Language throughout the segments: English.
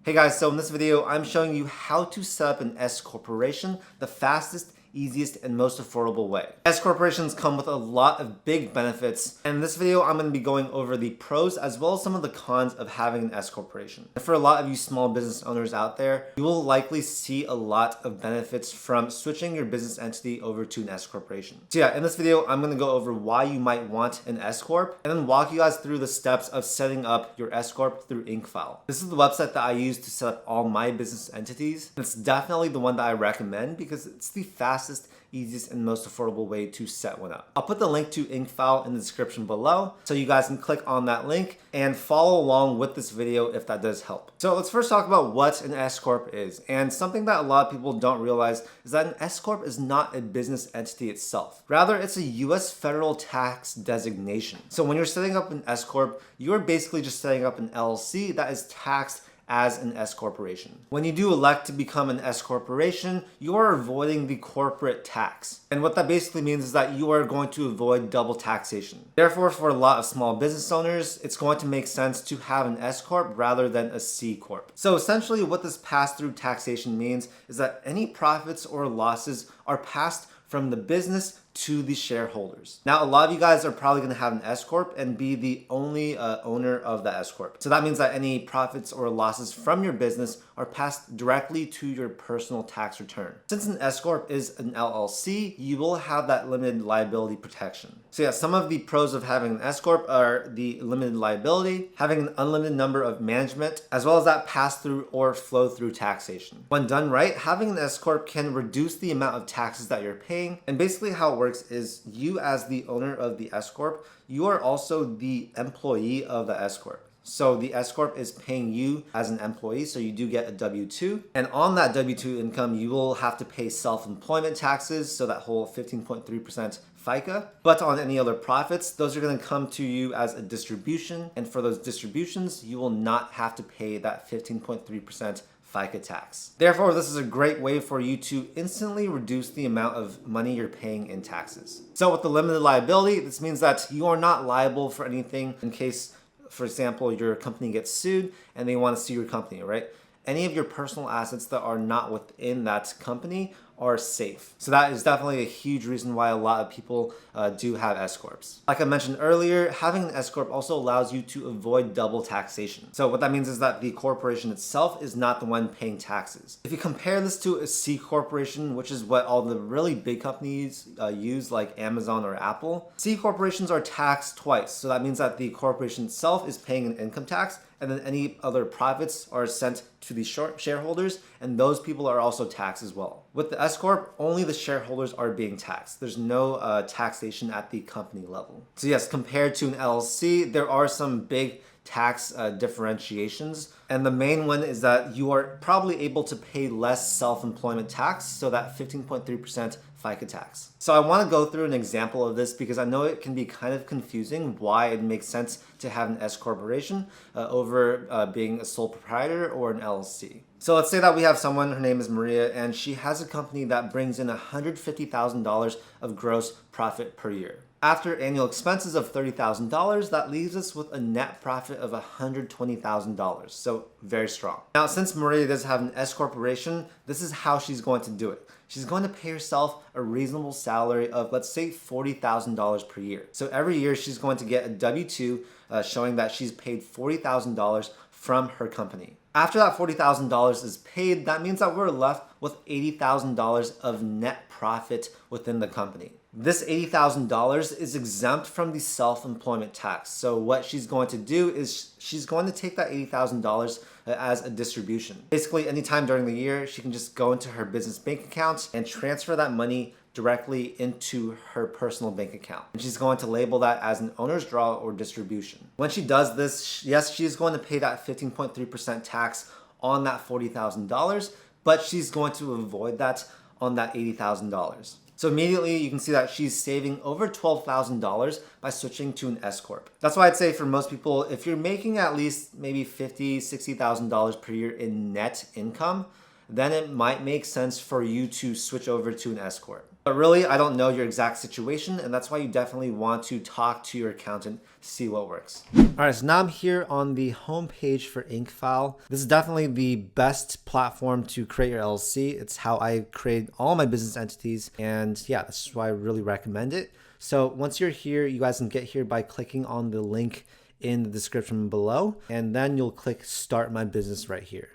Hey guys, so in this video, I'm showing you how to set up an S corporation the fastest, easiest, and most affordable way. S corporations come with a lot of big benefits, and in this video, I'm going to be going over the pros as well as some of the cons of having an S corporation. And for a lot of you small business owners out there, you will likely see a lot of benefits from switching your business entity over to an S corporation. So yeah, in this video, I'm going to go over why you might want an S Corp, and then walk you guys through the steps of setting up your S Corp through IncFile. This is the website that I use to set up all my business entities. It's definitely the one that I recommend because it's the fastest, easiest, and most affordable way to set one up. I'll put the link to IncFile in the description below so you guys can click on that link and follow along with this video if that does help. So let's first talk about what an S Corp is. And something that a lot of people don't realize is that an S Corp is not a business entity itself. Rather, it's a US federal tax designation. So when you're setting up an S Corp, you're basically just setting up an LLC that is taxed as an S corporation. When you do elect to become an S corporation, you are avoiding the corporate tax. And what that basically means is that you are going to avoid double taxation. Therefore, for a lot of small business owners, it's going to make sense to have an S corp rather than a C corp. So essentially what this pass-through taxation means is that any profits or losses are passed from the business to the shareholders. Now, a lot of you guys are probably going to have an S Corp and be the only owner of the S Corp. So that means that any profits or losses from your business are passed directly to your personal tax return. Since an S Corp is an LLC, you will have that limited liability protection. So yeah, some of the pros of having an S Corp are the limited liability, having an unlimited number of management, as well as that pass-through or flow-through taxation. When done right, having an S Corp can reduce the amount of taxes that you're paying, and basically how it works is you as the owner of the S Corp, you are also the employee of the S Corp. So the S Corp is paying you as an employee, so you do get a W-2. And on that W-2 income, you will have to pay self-employment taxes, so that whole 15.3% FICA. But on any other profits, those are going to come to you as a distribution. And for those distributions, you will not have to pay that 15.3% FICA tax. Therefore, this is a great way for you to instantly reduce the amount of money you're paying in taxes. So with the limited liability, this means that you are not liable for anything in case, for example, your company gets sued and they want to sue your company, right? Any of your personal assets that are not within that company are safe. So that is definitely a huge reason why a lot of people do have S Corps. Like I mentioned earlier, having an S Corp also allows you to avoid double taxation. So what that means is that the corporation itself is not the one paying taxes. If you compare this to a C corporation, which is what all the really big companies use, like Amazon or Apple, C corporations are taxed twice. So that means that the corporation itself is paying an income tax, and then any other profits are sent to the shareholders, and those people are also taxed as well. With the S Corp, only the shareholders are being taxed. There's no taxation at the company level. So yes, compared to an LLC, there are some big tax differentiations. And the main one is that you are probably able to pay less self-employment tax, so that 15.3% FICA tax. So I want to go through an example of this because I know it can be kind of confusing why it makes sense to have an S corporation over being a sole proprietor or an LLC. So let's say that we have someone, her name is Maria, and she has a company that brings in $150,000 of gross profit per year. After annual expenses of $30,000, that leaves us with a net profit of $120,000. So very strong. Now, since Maria does have an S corporation, this is how she's going to do it. She's going to pay herself a reasonable salary of, let's say, $40,000 per year. So every year she's going to get a W-2 showing that she's paid $40,000 from her company. After that $40,000 is paid, that means that we're left with $80,000 of net profit within the company. This $80,000 is exempt from the self-employment tax. So what she's going to do is she's going to take that $80,000 as a distribution. Basically, anytime during the year, she can just go into her business bank account and transfer that money directly into her personal bank account. And she's going to label that as an owner's draw or distribution. When she does this, yes, she's going to pay that 15.3% tax on that $40,000, but she's going to avoid that on that $80,000. So immediately you can see that she's saving over $12,000 by switching to an S Corp. That's why I'd say for most people, if you're making at least maybe $50,000, $60,000 per year in net income, then it might make sense for you to switch over to an S Corp. But really, I don't know your exact situation, and that's why you definitely want to talk to your accountant to see what works. All right, so now I'm here on the home page for IncFile. This is definitely the best platform to create your LLC. It's how I create all my business entities, and yeah, this is why I really recommend it. So once you're here, you guys can get here by clicking on the link in the description below, and then you'll click Start My Business right here.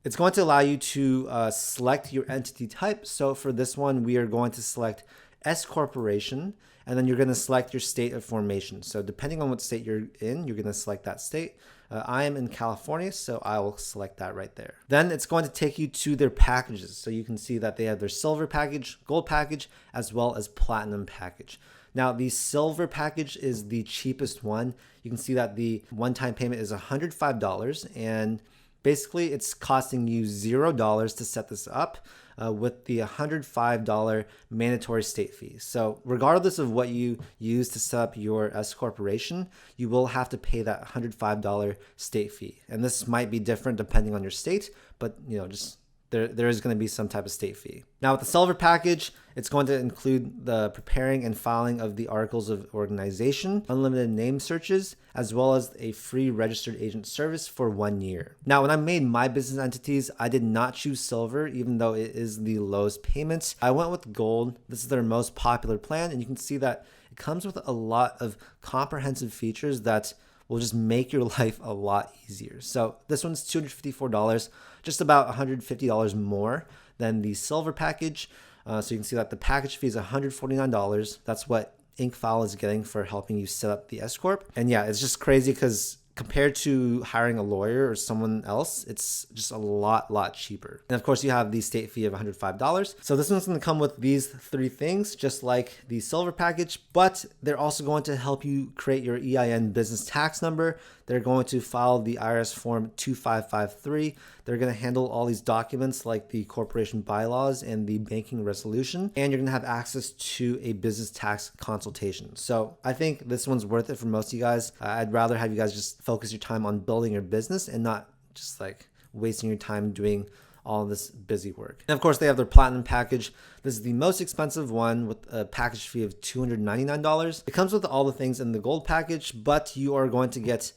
It's going to allow you to select your entity type. So for this one, we are going to select S Corporation, and then you're going to select your state of formation. So depending on what state you're in, you're going to select that state. I am in California, so I will select that right there. Then it's going to take you to their packages. So you can see that they have their silver package, gold package, as well as platinum package. Now, the silver package is the cheapest one. You can see that the one-time payment is $105, and basically, it's costing you $0 to set this up with the $105 mandatory state fee. So regardless of what you use to set up your S Corporation, you will have to pay that $105 state fee. And this might be different depending on your state, but just there is going to be some type of state fee. Now with the silver package, it's going to include the preparing and filing of the articles of organization, unlimited name searches, as well as a free registered agent service for 1 year. Now, when I made my business entities, I did not choose silver, even though it is the lowest payments. I went with gold. This is their most popular plan, and you can see that it comes with a lot of comprehensive features that will just make your life a lot easier. So this one's $254, just about $150 more than the silver package. So you can see that the package fee is $149. That's what IncFile is getting for helping you set up the S Corp. And yeah, it's just crazy because compared to hiring a lawyer or someone else, it's just a lot cheaper. And of course, you have the state fee of $105. So this one's going to come with these 3 things, just like the silver package, but they're also going to help you create your EIN business tax number. They're going to file the IRS form 2553. They're going to handle all these documents like the corporation bylaws and the banking resolution. And you're going to have access to a business tax consultation. So I think this one's worth it for most of you guys. I'd rather have you guys just focus your time on building your business and not just like wasting your time doing all this busy work. And of course, they have their platinum package. This is the most expensive one with a package fee of $299. It comes with all the things in the gold package, but you are going to get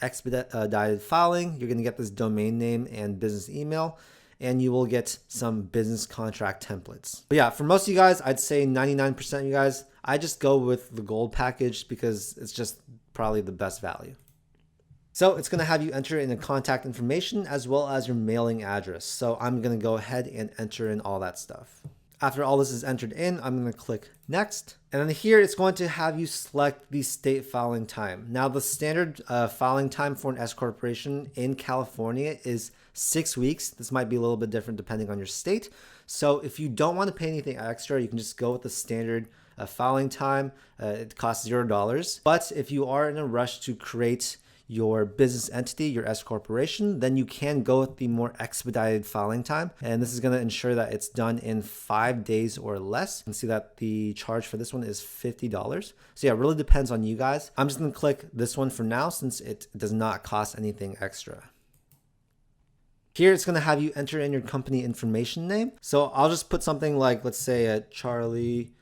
expedited filing. You're going to get this domain name and business email, and you will get some business contract templates. But yeah, for most of you guys, I'd say 99% of you guys, I just go with the gold package because it's just probably the best value. So it's going to have you enter in the contact information as well as your mailing address. So I'm going to go ahead and enter in all that stuff. After all this is entered in, I'm going to click next. And then here it's going to have you select the state filing time. Now the standard filing time for an S Corporation in California is 6 weeks. This might be a little bit different depending on your state. So if you don't want to pay anything extra, you can just go with the standard filing time. It costs $0. But if you are in a rush to create your business entity, your S Corporation, then you can go with the more expedited filing time. And this is going to ensure that it's done in 5 days or less. You can see that the charge for this one is $50. So yeah, it really depends on you guys. I'm just going to click this one for now since it does not cost anything extra. Here it's going to have you enter in your company information name. So I'll just put something like, let's say Charlie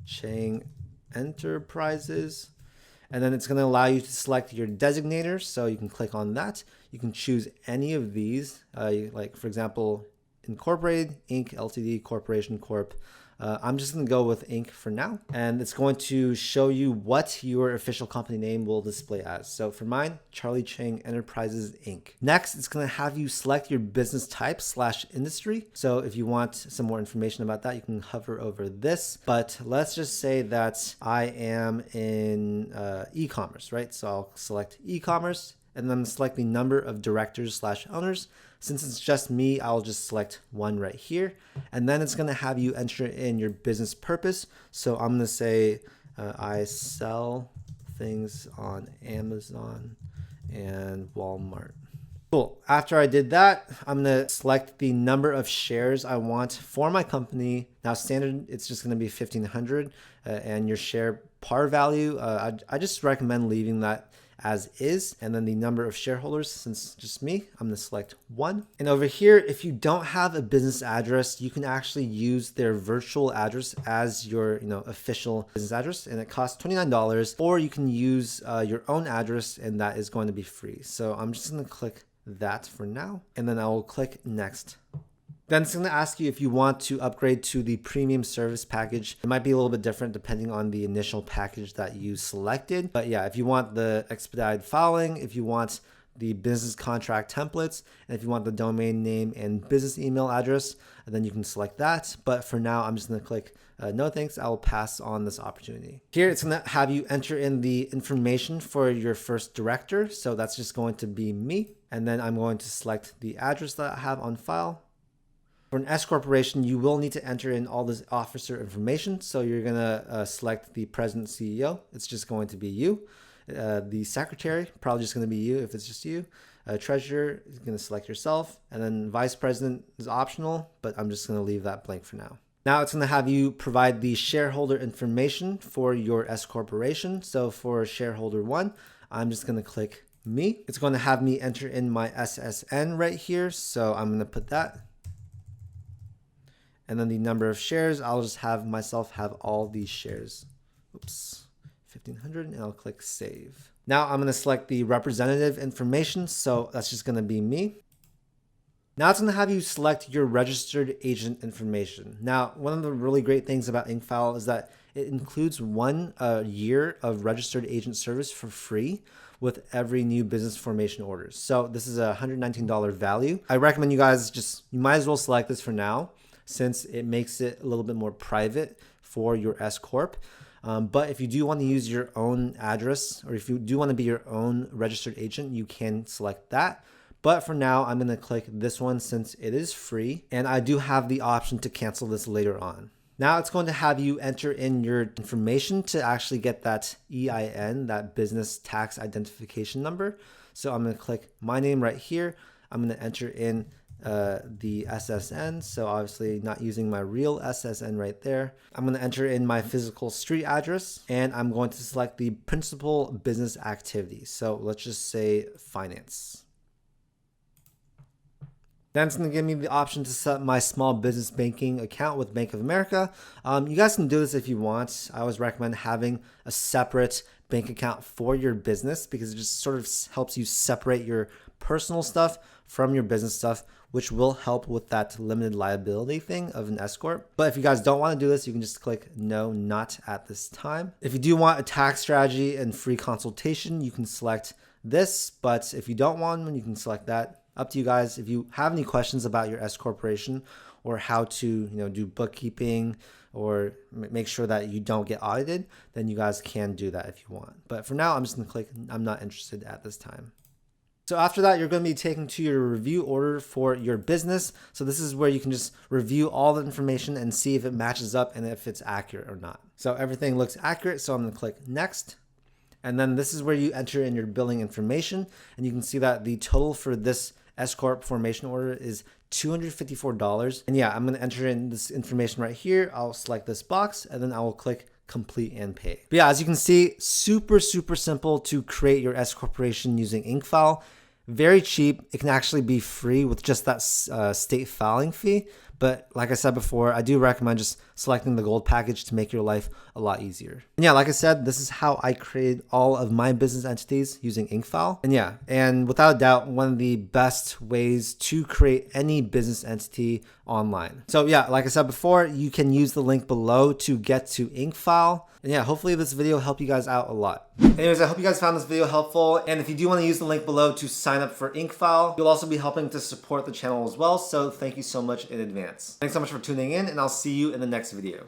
Chang Enterprises. And then it's going to allow you to select your designator. So you can click on that. You can choose any of these, like for example, Incorporated, Inc., Ltd., Corporation, Corp. I'm just going to go with Inc. for now. And it's going to show you what your official company name will display as. So for mine, Charlie Chang Enterprises, Inc. Next, it's going to have you select your business type / industry. So if you want some more information about that, you can hover over this. But let's just say that I am in e-commerce, right? So I'll select e-commerce and then select the number of directors / owners. Since it's just me, I'll just select one right here. And then it's going to have you enter in your business purpose. So I'm going to say I sell things on Amazon and Walmart. Cool. After I did that, I'm going to select the number of shares I want for my company. Now standard, it's just going to be 1,500 and your share par value. I just recommend leaving that as is. And then the number of shareholders, since just me, I'm gonna select 1. And over here, if you don't have a business address, you can actually use their virtual address as your official business address, and it costs $29. Or you can use your own address, and that is going to be free. So I'm just gonna click that for now, and then I will click next. Then it's going to ask you if you want to upgrade to the premium service package. It might be a little bit different depending on the initial package that you selected. But yeah, if you want the expedited filing, if you want the business contract templates, and if you want the domain name and business email address, then you can select that. But for now, I'm just going to click no thanks. I will pass on this opportunity. Here, it's going to have you enter in the information for your first director. So that's just going to be me. And then I'm going to select the address that I have on file. For an S corporation, you will need to enter in all this officer information. So you're going to select the president, CEO. It's just going to be you. The secretary, probably just going to be you if it's just you. Treasurer is going to select yourself. And then vice president is optional, but I'm just going to leave that blank for now. Now it's going to have you provide the shareholder information for your S corporation. So for shareholder 1, I'm just going to click me. It's going to have me enter in my SSN right here. So I'm going to put that. And then the number of shares, I'll just have myself have all these shares. Oops, 1,500, and I'll click save. Now I'm going to select the representative information. So that's just going to be me. Now it's going to have you select your registered agent information. Now, one of the really great things about IncFile is that it includes 1 year of registered agent service for free with every new business formation orders. So this is a $119 value. I recommend you guys you might as well select this for now, since it makes it a little bit more private for your S Corp. But if you do want to use your own address, or if you do want to be your own registered agent, you can select that. But for now, I'm going to click this one since it is free, and I do have the option to cancel this later on. Now it's going to have you enter in your information to actually get that EIN, that business tax identification number. So I'm going to click my name right here. I'm going to enter in the SSN. So obviously not using my real SSN right there. I'm going to enter in my physical street address, and I'm going to select the principal business activity. So let's just say finance. Then it's going to give me the option to set up my small business banking account with Bank of America. You guys can do this if you want. I always recommend having a separate bank account for your business because it just sort of helps you separate your personal stuff from your business stuff, which will help with that limited liability thing of an S Corp. But if you guys don't want to do this, you can just click no, not at this time. If you do want a tax strategy and free consultation, you can select this. But if you don't want one, you can select that. Up to you guys. If you have any questions about your S corporation or how to do bookkeeping or make sure that you don't get audited, then you guys can do that if you want. But for now, I'm just going to click I'm not interested at this time. So after that, you're going to be taken to your review order for your business. So this is where you can just review all the information and see if it matches up and if it's accurate or not. So everything looks accurate. So I'm going to click next. And then this is where you enter in your billing information. And you can see that the total for this S Corp formation order is $254. And yeah, I'm going to enter in this information right here. I'll select this box and then I will click complete and pay. But yeah, as you can see, super simple to create your S corporation using IncFile. Very cheap. It can actually be free with just that state filing fee. But like I said before, I do recommend just selecting the gold package to make your life a lot easier. And yeah, like I said, this is how I created all of my business entities using IncFile. And yeah, and without a doubt, one of the best ways to create any business entity online. So yeah, like I said before, you can use the link below to get to IncFile. And yeah, hopefully this video helped you guys out a lot. Anyways, I hope you guys found this video helpful. And if you do want to use the link below to sign up for IncFile, you'll also be helping to support the channel as well. So thank you so much in advance. Thanks so much for tuning in, and I'll see you in the next video.